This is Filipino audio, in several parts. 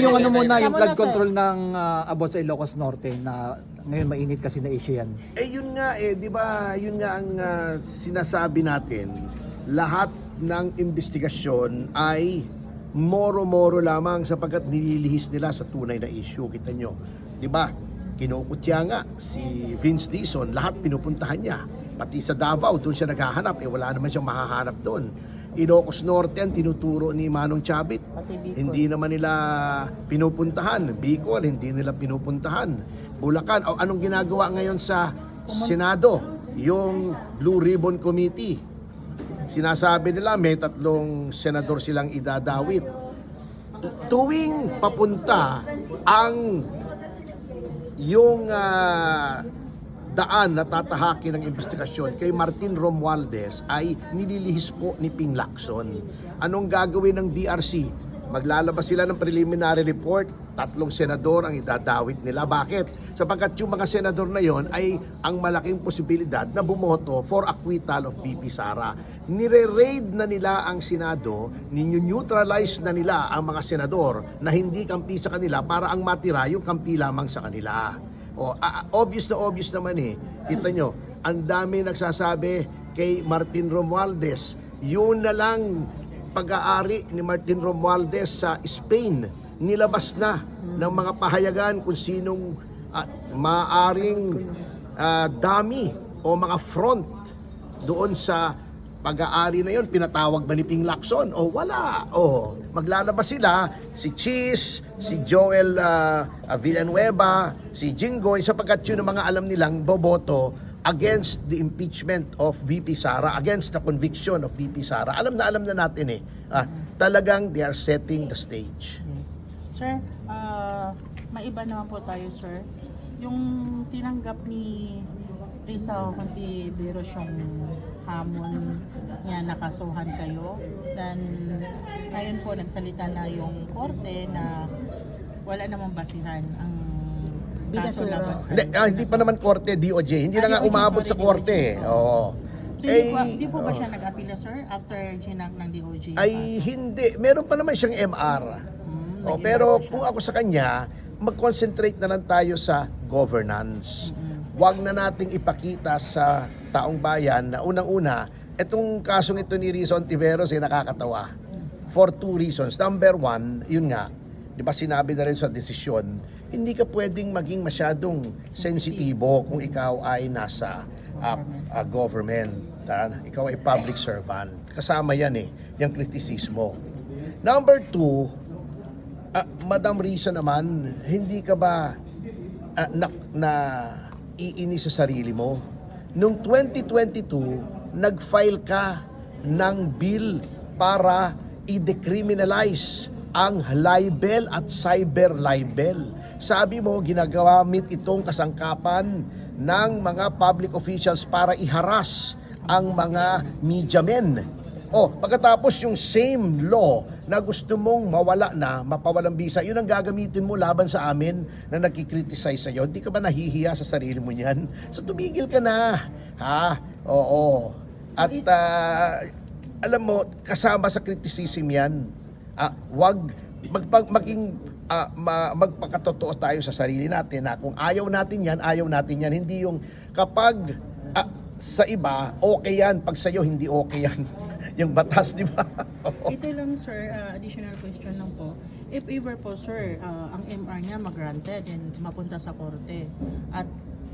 Yung ano muna, yung flood control ng about sa Ilocos Norte na ngayon mainit kasi na issue yan. Yun nga di ba, yun nga ang sinasabi natin, lahat ng investigasyon ay moro-moro lamang sapagkat nililihis nila sa tunay na issue. Kita nyo, di ba? Kinukutya nga si Vince Dizon, lahat pinupuntahan niya. Pati sa Davao, doon siya naghahanap, wala naman siyang mahahanap doon. Ilocos Norte ang tinuturo ni Manong Chavit. Hindi naman nila pinupuntahan. Bicol, hindi nila pinupuntahan. Bulacan, anong ginagawa ngayon sa Senado? Yung Blue Ribbon Committee. Sinasabi nila may 3 senador silang idadawit. Tuwing papunta ang yung daan na tatahakin ng investigasyon kay Martin Romualdez ay nililihis po ni Ping Lacson. Anong gagawin ng BRC? Maglalabas sila ng preliminary report, 3 senador ang idadawit nila. Bakit? Sapagkat yung mga senador na yon ay ang malaking posibilidad na bumoto for acquittal of BP Sara. Nire-raid na nila ang Senado, ninyo-neutralize na nila ang mga senador na hindi kampi sa kanila para ang matira yung kampi lamang sa kanila. Obvious naman Kita nyo, ang dami nagsasabi kay Martin Romualdez. Yun na lang pag-aari ni Martin Romualdez sa Spain. Nilabas na ng mga pahayagan kung sinong maaring dami o mga front doon sa pag-aari na yon. Pinatawag ba ni Ping Lacson? Wala. Maglalabas sila, si Cheese, si Joel Villanueva, si Jinggoy, sapagkat yun ang mga alam nilang boboto against the impeachment of VP Sara, against the conviction of VP Sara. Alam na natin talagang they are setting the stage. Yes. Sir, maiba naman po tayo, sir. Yung tinanggap ni Risa Hontiveros yung hamon niya, nakasuhan kayo. Then, ngayon po nagsalita na yung korte na wala namang basihan ang kaso laban sa Hindi pa naman korte, DOJ. Hindi na nga DOJ, umabot sa sorry, korte. DOJ. Oo. So, hindi po ba siya nag-apila, sir, after ginak ng DOJ? Ay, hindi. Meron pa naman siyang MR. Pero kung ako sa kanya, mag-concentrate na lang tayo sa governance. Huwag na nating ipakita sa taong bayan na unang-una, itong kasong ito ni Risa Hontiveros ay nakakatawa. For 2 reasons. Number 1, yun nga, di ba sinabi na rin sa desisyon, hindi ka pwedeng maging masyadong sensitibo kung ikaw ay nasa government. Ikaw ay public servant. Kasama yan yung kritisismo. Number 2, Madam Risa naman, hindi ka ba na iinis sa sarili mo? Noong 2022, nag-file ka ng bill para i-decriminalize ang libel at cyber libel. Sabi mo, ginagamit itong kasangkapan ng mga public officials para iharas ang mga media men. Pagkatapos yung same law na gusto mong mawala na, mapawalang bisa, yun ang gagamitin mo laban sa amin na nagkikriticize sa'yo. Hindi ka ba nahihiya sa sarili mo niyan? So tumigil ka na. Oo. At alam mo, kasama sa criticism yan. Wag magpakatotoo tayo sa sarili natin na kung ayaw natin yan, ayaw natin yan. Hindi yung kapag sa iba, okay yan. Pag sa'yo, hindi okay yan. Yung batas, di ba? Ito lang, sir, additional question lang po. If ever po, sir, ang MR niya mag-granted and mapunta sa korte at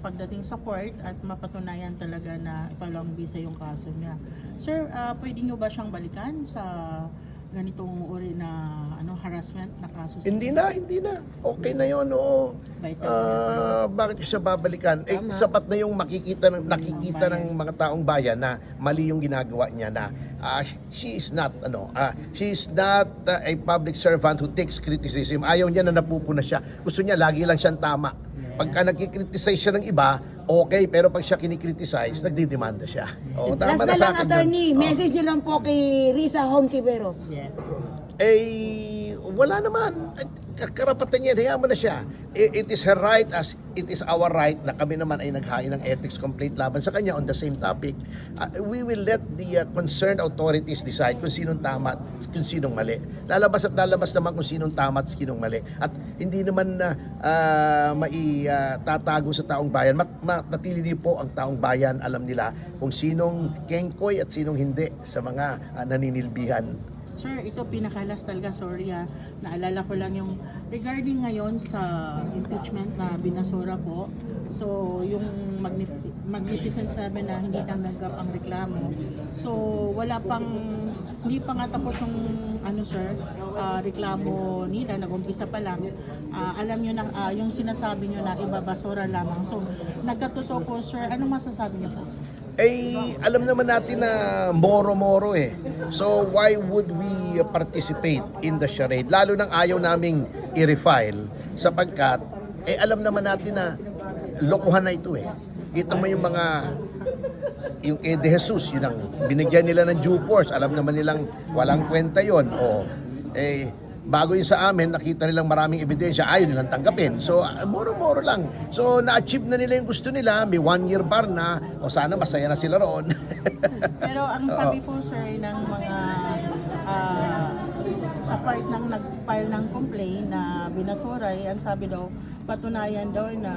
pagdating sa court at mapatunayan talaga na ipalong bisa yung kaso niya. Sir, pwede nyo ba siyang balikan sa ganitong uri na harassment na kaso? Hindi na. Okay na yun, oo. Bakit ko siya babalikan? Sapat na yung nakikita ng mga taong bayan na mali yung ginagawa niya na she is not a public servant who takes criticism. Ayaw niya na napupuna siya. Gusto niya lagi lang siyang tama. Pagka nagkikriticize siya ng iba, okay, pero pag siya kinikriticize, nagdidemanda siya. Last na lang, attorney, message nyo lang po kay Risa Hontiveros. Yes. Wala naman. karapatan niya, hayaan mo na siya. It is her right as it is our right na kami naman ay naghain ng ethics complaint laban sa kanya on the same topic. We will let the concerned authorities decide kung sinong tama at kung sinong mali. Lalabas at lalabas naman kung sinong tama at sinong mali. At hindi naman na maitatago sa taong bayan. Matili po ang taong bayan, alam nila kung sinong kengkoy at sinong hindi sa mga naninilbihan. Sir, ito pinakalas talaga, sorry naalala ko lang yung regarding ngayon sa impeachment na binasura po. So, yung Magnificent 7 na hindi tanggap ang reklamo. So, hindi pa nga tapos yung reklamo nila, nag-umpisa pa lang. Alam nyo na, yung sinasabi nyo na ibabasura lamang. So, nagkatotoo po, sir, ano masasabi nyo po? Alam naman natin na moro-moro eh. So why would we participate in the charade? Lalo nang ayaw naming i-refile sapagkat alam naman natin na lokohan na ito eh. Kita mo yung kay De Jesus, yun ang binigyan nila ng due course. Alam naman nilang walang kwenta yun. Bago yun sa amin, nakita nilang maraming ebidensya, ayaw nilang tanggapin. So, moro-moro lang. So, na-achieve na nila yung gusto nila. May 1-year bar na. O sana masaya na sila roon. Pero ang sabi po, sir, ng mga sa part ng nag-file ng complaint na binasuray, ang sabi daw, patunayan daw na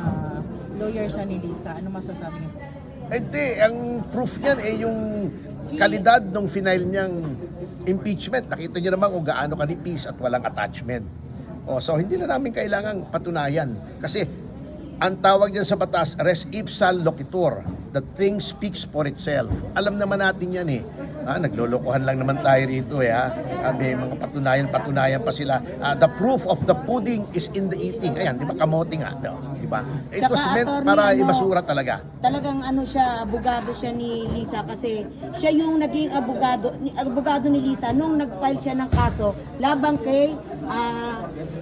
lawyer siya ni Lisa. Ano masasabi niyo po? Hindi, ang proof niyan yung kalidad ng final niyang impeachment. Nakita niyo naman kung gaano kanipis at walang attachment. So hindi na namin kailangang patunayan. Kasi ang tawag diyan sa batas, res ipsa loquitur. The thing speaks for itself. Alam naman natin yan eh. Naglolokohan lang naman tayo rito eh. May mga patunayan pa sila. The proof of the pudding is in the eating. Ayan, di ba? Kamote nga. Di ba? It was meant para ibasura talaga. Talagang siya, abogado siya ni Lisa kasi siya yung naging abogado ni Lisa nung nag-file siya ng kaso labang kay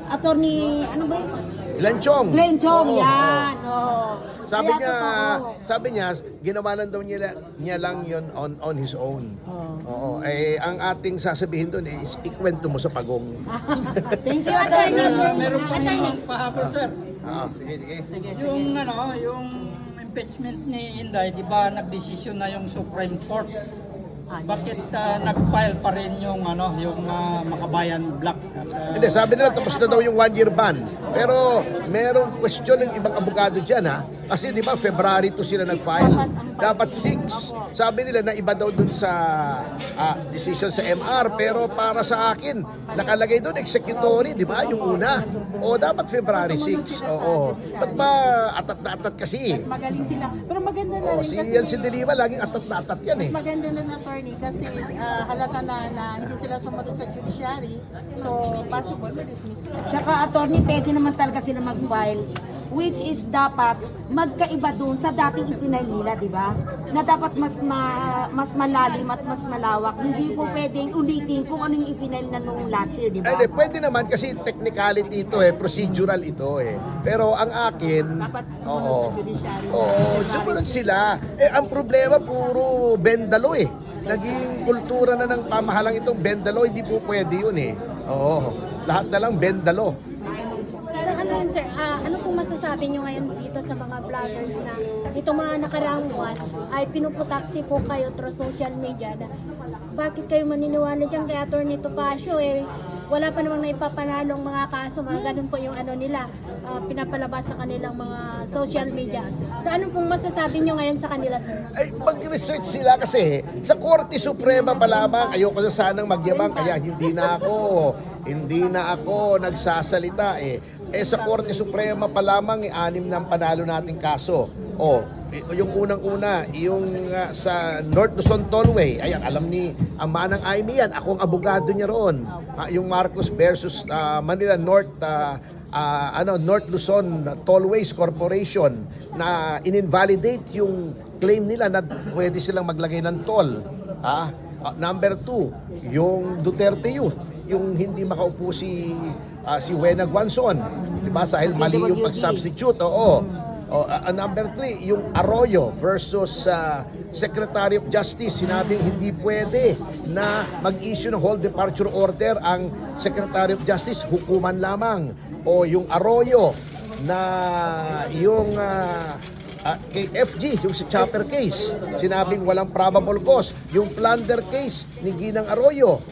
attorney, Glenn Chong. Glenn Chong, Oo, yan. Sabi niya, ginawa lang daw niya lang yun on his own. Oo. Ang ating sasabihin doon is ikwento mo sa pagong. Thank you, attorney. Meron pa pahabol, sir. Sige. Yung impeachment ni Inday, di ba nagdesisyon na yung Supreme Court? Bakit nag-file pa rin yung Makabayan Black? Hindi, sabi nila tapos na daw yung 1-year ban. Pero merong question ng ibang abogado dyan Kasi di ba February 2 sila nag-file. Dapat 6. Sabi nila na iba daw dun sa decision sa MR. Pero para sa akin, nakalagay doon executory, di ba? Yung una. O dapat February 6. Oo. Ba't ba atat na atat kasi? Mas magaling sila. Pero maganda na rin kasi. Si Dilima, laging atat na atat yan eh. Mas maganda na attorney kasi halata na hindi sila sumunod sa judiciary. So, possible ma-dismiss. Tsaka attorney, pwede naman talaga sila mag-file which is dapat magkaiba doon sa dating ipinail nila, di ba? Na dapat mas malalim at mas malawak. Hindi po pwedeng ulitin kung anong ipinail na nung last year, di ba? Pwede naman kasi technicality ito procedural ito Pero ang akin, Dapat sumunod sa judiciary. sumunod sila. Ang problema puro bendalo Naging kultura na ng pamahalang itong bendalo, hindi po pwede yun lahat na lang bendalo. Sir, sir? Ano pong masasabi nyo ngayon dito sa mga vloggers na itong mga nakaraang buwan ay pinuputakti po kayo through social media na bakit kayo maniniwala dyan kay Atty. Topacio wala pa namang naipapanalong mga kaso, mga ganun po yung nila pinapalabas sa kanilang mga social media. So ano pong masasabi nyo ngayon sa kanila, sir? Mag-research sila kasi sa Korte Suprema pa lamang, ayoko na sanang magyabang kaya hindi na ako nagsasalita sa Korte Suprema pa lamang 6 na ang panalo nating kaso. Yung unang-una, yung sa North Luzon Tollway, ayan, alam ni Manang Aimee yan, ako ang abogado niya roon. Yung Marcos versus Manila North North Luzon Tollways Corporation na in-invalidate yung claim nila na pwede silang maglagay ng toll. Number 2, yung Duterte Youth, yung hindi makaupo si Wena Guanzon, di ba? Dahil mali yung pag-substitute, Number 3, yung Arroyo versus Secretary of Justice. Sinabing hindi pwede na mag-issue ng whole departure order ang Secretary of Justice, hukuman lamang. O yung Arroyo na yung kay FG, yung sa chopper case, sinabing walang probable cause. Yung plunder case ni Ginang Arroyo,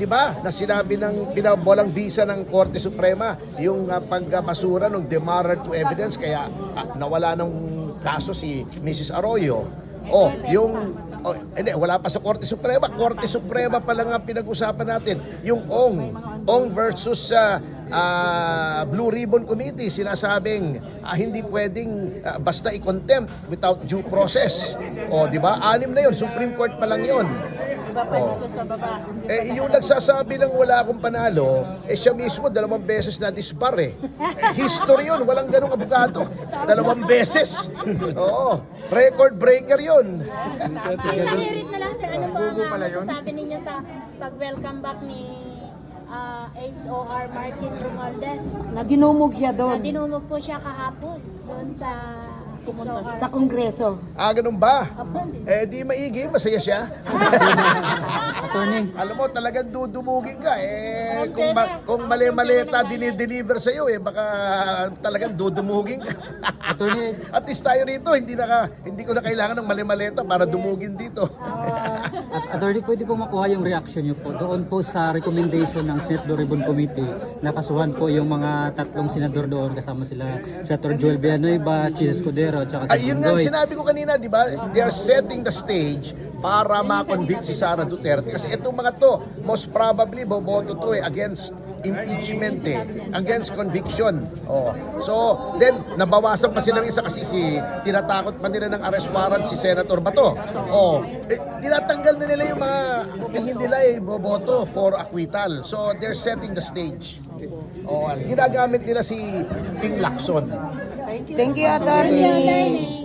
di ba? Na sinabi ng pinabolang visa ng Korte Suprema, yung pagbasura ng demarred to evidence, kaya nawala ng kaso si Mrs. Arroyo. Hindi, wala pa sa Korte Suprema. Korte Suprema pa lang ang pinag-usapan natin. Yung Ong versus Blue Ribbon Committee, sinasabing hindi pwedeng basta i-contempt without due process. Di ba? 6 na yun. Supreme Court pa lang yun. Iba pa dito sa baba. Yung nagsasabi ng wala akong panalo, siya mismo 2 beses na disbar history yun, walang ganong abogado. 2 beses. Oo. Record breaker yun. Sa hearing na lang, sir, ano ba ang masasabi ninyo sa pag-welcome back ni HOR Martin Romualdez? Na dinumog siya doon Dinumog po siya kahapon doon sa HOR. sa Kongreso. Ganun ba? Di maigi, masaya siya. Alam mo, talagang dudumugin ka. Kung mali-maleta dinideliver sa'yo, baka talagang dudumugin ka. At least tayo rito, hindi ko na kailangan ng mali-maleta para dumugin dito. Attorney, pwede po makuha yung reaction niyo po doon po sa recommendation ng Senate Blue Ribbon Committee na kasuhan po yung mga 3 senador doon, kasama sila Senator Joel Villanueva, Chis Escudero, at saka si Yun nga ang Bundoy. sinabi ko kanina, di ba? They are setting the stage para ma-convict si Sara Duterte. Kasi itong mga to, most probably, boboto to against impeachment against conviction. So, then, nabawasan pa silang isa kasi tinatakot pa nila ng arrest warrant si Senator Bato. Tinatanggal na nila yung mga tingin nila boboto for acquittal. So, they're setting the stage. Ginagamit nila si King Lacson. Thank you, attorney.